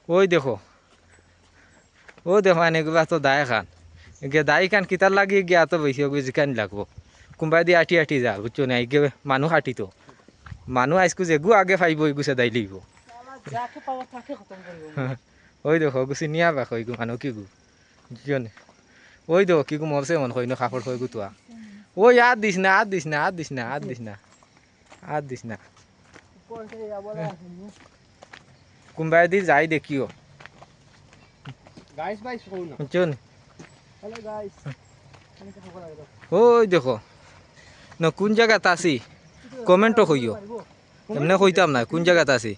ওই দেখো, ও দেখো এগুলা তো দায় খান গে দায় খান কিতার লাগিয়ে গিয়া তো বেশি জিকান লাগবো কোনবাই দিয়ে আটি আটি যা বুঝছো না গে মানুষ আটি তো মানুষ আইসকু যে গু আগে ফাইব গুছে দাই লইব ওই দেখো গুছি নিয়া বাক গু মানুহ কি গু বুঝছো না ওই দেখো কি গু মরছে মন হয় না কাপড় হয় গুতুয়া ওই আর দিস না আর দিস না আর দিস না আর দিস না আর দিস না কোনবাই দি যাই দেখিও গাইস ভাই শুনো না বুঝছো না হ্যালো গাইস ওই দেখো না কোন জায়গাতে আছি কমেন্টও কইও এমনি কইতাম না কোন জায়গাতে আছি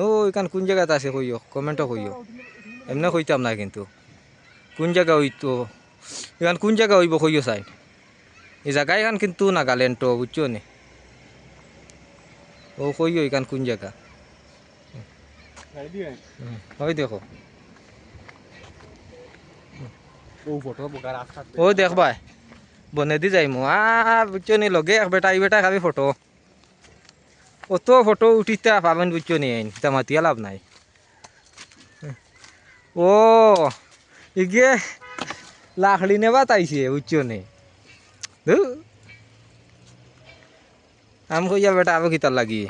ওইখান কোন জায়গাতে আছে কইও কমেন্টও কইও এমনি কইতাম না কিন্তু কোন জায়গা হইতো এখান কোন জায়গা হইব কইও চাই এই জায়গা এখান কিন্তু নাগাল্যান্ড তো বুঝছো নি ও কইও এখান কোন জায়গা ওই দেখো ও ফটো বকার রাস্তা ও দেখবা বনে দি যাইমু বুঝছো নি লগে এক বেটা এই বেটা খাবি ফটো অত ফটো উঠিতে পাবেন বুঝছো নি তা মাতিয়া লাভ নাই ও ইগে লাখড়ি নেবা তাইছে বুঝছো নি আম কইয়া বেটা আবো কিতার লাগি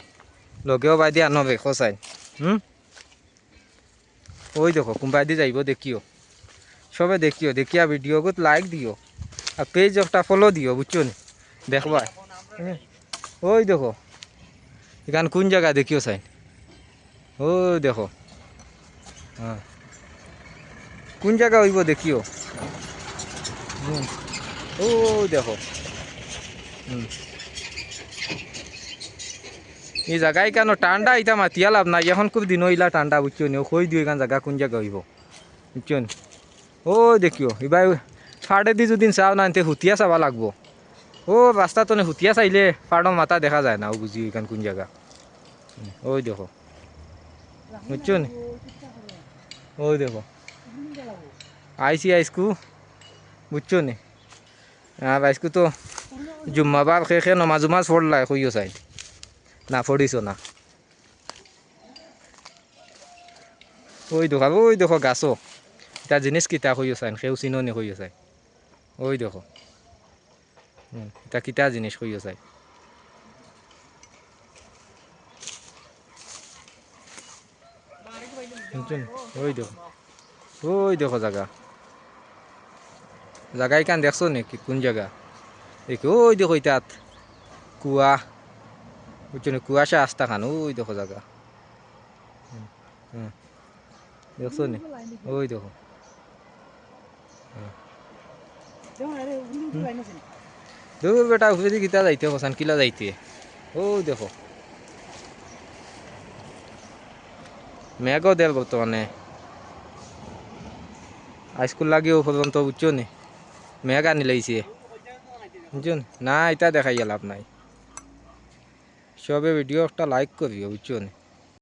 লগেও বাই দিয়া আনবে খসাই ওই দেখো কোনবাই দি যাইব দেখিও সবে দেখিও দেখিয়া ভিডিও গুত লাইক দিও আর পেজ একটা ফলো দিও বুঝছো নি দেখবা ওই দেখো এখান কোন জায়গা দেখিও চাই ও দেখো হ্যাঁ কোন জায়গা হইব দেখিও ও দেখো এই জায়গায় কেন ঠান্ডা ইটা মাতিয়া লাভ নাই এখন খুব দিন হইলা ঠান্ডা বুঝছো নি কই দিও এখান জায়গা কোন জায়গা হইব বুঝছো নি ও দেখিও এবার ফাড়ে দি যদি চাও না হুতিয়া চাবা লাগবো ও রাস্তা তো হুতিয়া চাইলে ফাড়র মাথা দেখা যায় না ও বুঝি এখান কোন জায়গা ওই দেখো বুঝছো নি ওই দেখো আইসি আইসকু বুঝছো নি আইসকু তো জুম্মা বাপ খে নমাজ উমাজ পড়লাই কইও চাই না পড়িস না ওই দেখো গাছো এটা জিনিস কিতা কইও চাই সেও চিননি কইও চাই ওই দেখো এটা কিতা জিনিস কইও চাই ওই দেখো জায়গা জায়গায় কান দেখছো নাকি কোন জায়গা দেখি ওই দেখো ইতাত কুয়া বুঝছো না কুয়াশা আস্তা খান ওই দেখো জায়গা দেখছো নি ওই দেখো দূর বেটা উফরে কিতা যাইতে বসান কিলা যাইতে ওই দেখো মেঘও দেল বর্তমানে হাইস্কুল লাগিও পর্যন্ত বুঝছো নি মেঘ আনি লাইছে বুঝছো না এটা দেখাইয়া লাভ নাই সবে ভিডিও একটা লাইক করিও বুঝছো নি।